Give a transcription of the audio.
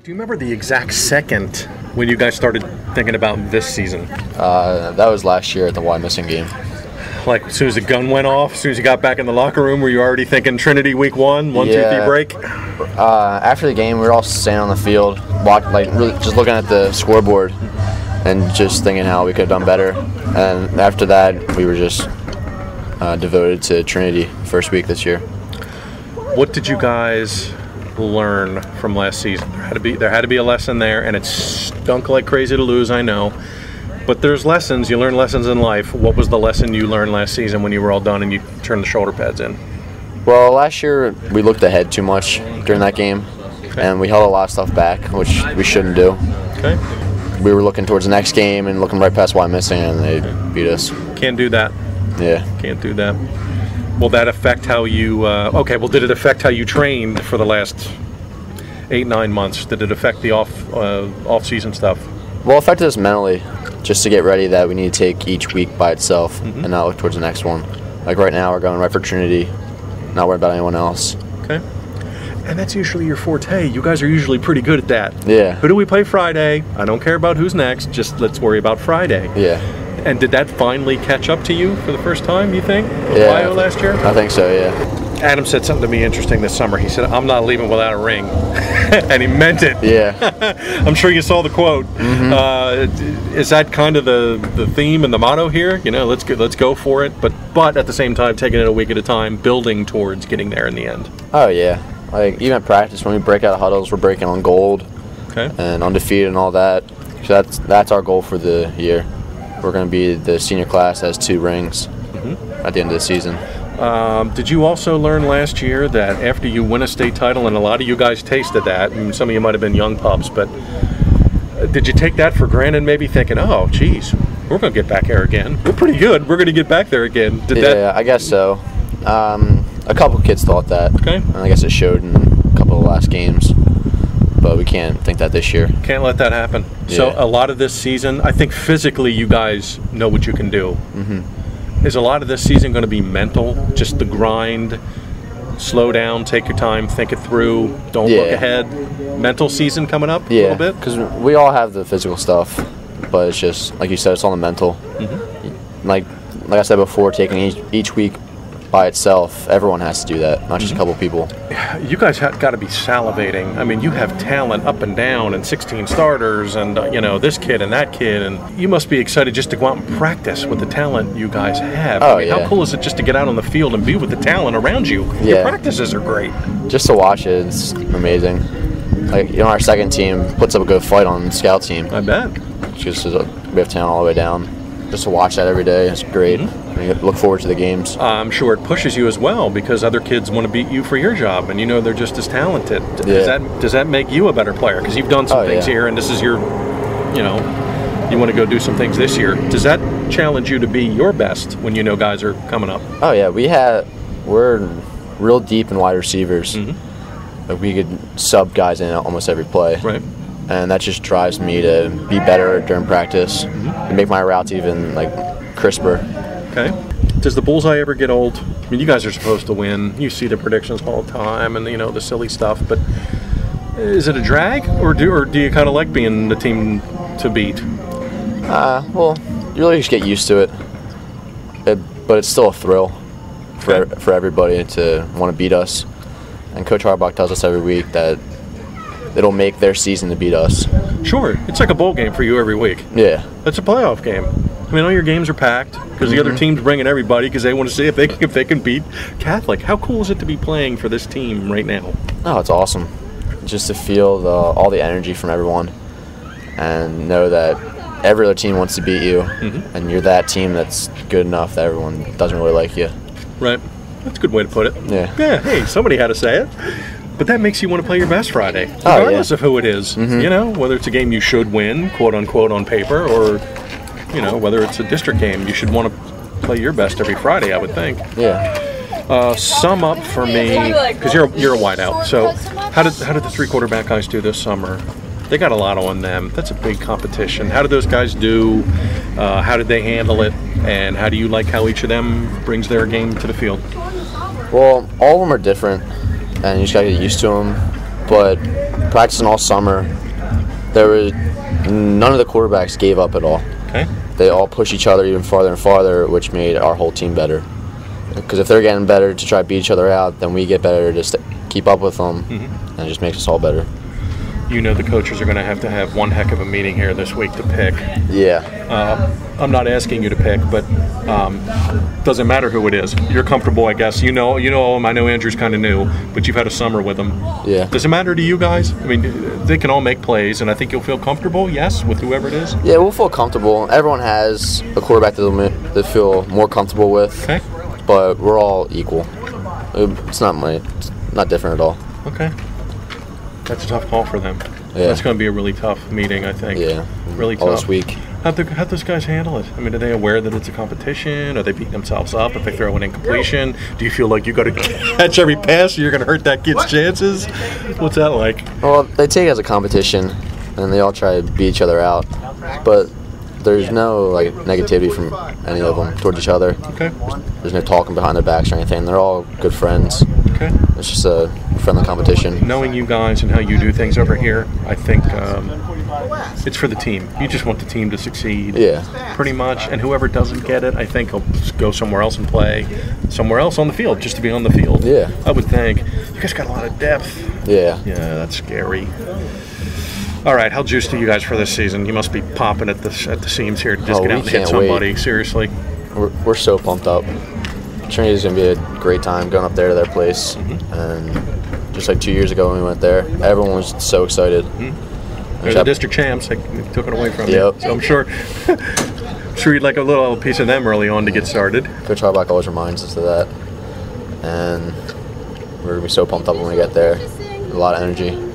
Do you remember the exact second when you guys started thinking about this season? That was last year at the Y Missing game. Like, as soon as the gun went off, as soon as you got back in the locker room, were you already thinking Trinity week 1, 1, 2, 3 break? After the game, we were all standing on the field, really just looking at the scoreboard and just thinking how we could have done better. And after that, we were just devoted to Trinity first week this year. What did you guys learn from last season? There had to be a lesson there, and it stunk like crazy to lose, I know. But there's lessons. You learn lessons in life. What was the lesson you learned last season when you were all done and you turned the shoulder pads in? Well, last year we looked ahead too much during that game, and we held a lot of stuff back, which we shouldn't do. Okay. We were looking towards the next game and looking right past Y Missing, and they beat us. Can't do that. Yeah. Can't do that. Will that affect how you did it affect how you trained for the last 8-9 months? Did it affect the off-season stuff? Well, it affected us mentally, just to get ready that we need to take each week by itself and not look towards the next one. Like right now, we're going right for Trinity, not worried about anyone else. Okay. And that's usually your forte. You guys are usually pretty good at that. Yeah. Who do we play Friday? I don't care about who's next, just let's worry about Friday. Yeah. And did that finally catch up to you for the first time, you think? Yeah. Ohio last year? I think so, yeah. Adam said something to me interesting this summer. He said, "I'm not leaving without a ring." And he meant it. Yeah. I'm sure you saw the quote. Is that kind of the theme and the motto here? You know, let's go for it, but at the same time, taking it a week at a time, building towards getting there in the end. Oh, yeah. Like, even at practice, when we break out of huddles, we're breaking on gold and undefeated and all that. So that's our goal for the year. We're going to be the senior class that has 2 rings at the end of the season. Did you also learn last year that after you win a state title, and a lot of you guys tasted that, and some of you might have been young pups, but did you take that for granted, maybe thinking, oh, geez, we're going to get back there again. We're pretty good. We're going to get back there again. I guess so. A couple kids thought that. Okay. And I guess it showed in a couple of the last games. But we can't think that this year. Can't let that happen. Yeah. So a lot of this season, I think physically you guys know what you can do. Is a lot of this season going to be mental? Just the grind, slow down, take your time, think it through, don't look ahead. Mental season coming up a little bit? Because we all have the physical stuff, but it's just, like you said, it's all the mental. Like I said before, taking each week by itself, everyone has to do that, not just a couple people. You guys have got to be salivating. I mean, you have talent up and down and 16 starters and, this kid and that kid. And you must be excited just to go out and practice with the talent you guys have. Oh, I mean, how cool is it just to get out on the field and be with the talent around you? Yeah. Your practices are great. Just to watch it, it's amazing. Like, our second team puts up a good fight on the scout team. I bet. Just we have talent all the way down. Just to watch that every day, it's great. I look forward to the games. I'm sure it pushes you as well because other kids want to beat you for your job, and they're just as talented. Does that make you a better player? Because you've done some things here, and this is your, you want to go do some things this year. Does that challenge you to be your best when guys are coming up? Oh yeah, we're real deep in wide receivers. Like, we could sub guys in almost every play. Right. And that just drives me to be better during practice and make my routes even crisper. Okay. Does the bullseye ever get old? I mean, you guys are supposed to win. You see the predictions all the time and the silly stuff, but is it a drag or do you kind of like being the team to beat? Well, you really just get used to it. But it's still a thrill for everybody to want to beat us. And Coach Harbaugh tells us every week that it'll make their season to beat us. Sure. It's like a bowl game for you every week. Yeah. It's a playoff game. I mean, all your games are packed because the other team's bringing everybody because they want to see if they can beat Catholic. How cool is it to be playing for this team right now? Oh, it's awesome. Just to feel all the energy from everyone and know that every other team wants to beat you and you're that team that's good enough that everyone doesn't really like you. Right. That's a good way to put it. Yeah. Yeah, hey, somebody had to say it. But that makes you want to play your best Friday, regardless of who it is. Whether it's a game you should win, quote unquote, on paper, or whether it's a district game, you should want to play your best every Friday, I would think. Yeah. Sum up for me, because you're a wideout. So how did the 3 quarterback guys do this summer? They got a lot on them. That's a big competition. How did those guys do? How did they handle it? And how do you like how each of them brings their game to the field? Well, all of them are different. And you just got to get used to them. but practicing all summer, none of the quarterbacks gave up at all. Okay. They all pushed each other even farther and farther, which made our whole team better. Because if they're getting better to try to beat each other out, then we get better to keep up with them, and it just makes us all better. You know the coaches are going to have one heck of a meeting here this week to pick. Yeah. I'm not asking you to pick, but doesn't matter who it is. You're comfortable, I guess. You know him. I know Andrew's kind of new, but you've had a summer with him. Yeah. Does it matter to you guys? I mean, they can all make plays, and I think you'll feel comfortable, yes, with whoever it is? Yeah, we'll feel comfortable. Everyone has a quarterback that they feel more comfortable with. Okay. But we're all equal. It's not different at all. Okay. That's a tough call for them. Yeah. That's going to be a really tough meeting, I think. Yeah. Really tough. All this week. How'd those guys handle it? I mean, are they aware that it's a competition? Are they beating themselves up if they throw an incompletion? Do you feel like you got to catch every pass or you're going to hurt that kid's chances? What's that like? Well, they take it as a competition, and they all try to beat each other out. But there's no negativity from any of them towards each other. Okay. There's no talking behind their backs or anything. They're all good friends. Okay. It's just a friendly competition. Knowing you guys and how you do things over here, I think it's for the team. You just want the team to succeed. Yeah. Pretty much. And whoever doesn't get it, I think he'll go somewhere else and play somewhere else on the field, just to be on the field. Yeah. I would think. You guys got a lot of depth. Yeah. Yeah, that's scary. All right, how juiced are you guys for this season? You must be popping at the seams here to just get out and hit somebody. Wait. Seriously. We're so pumped up. Trinity's going to be a great time going up there to their place. And just like 2 years ago when we went there, everyone was so excited. They're the district champs. They took it away from you. So I'm sure you'd like a little piece of them early on to get started. Coach Harbaugh always reminds us of that. And we're going to be so pumped up when we get there. A lot of energy.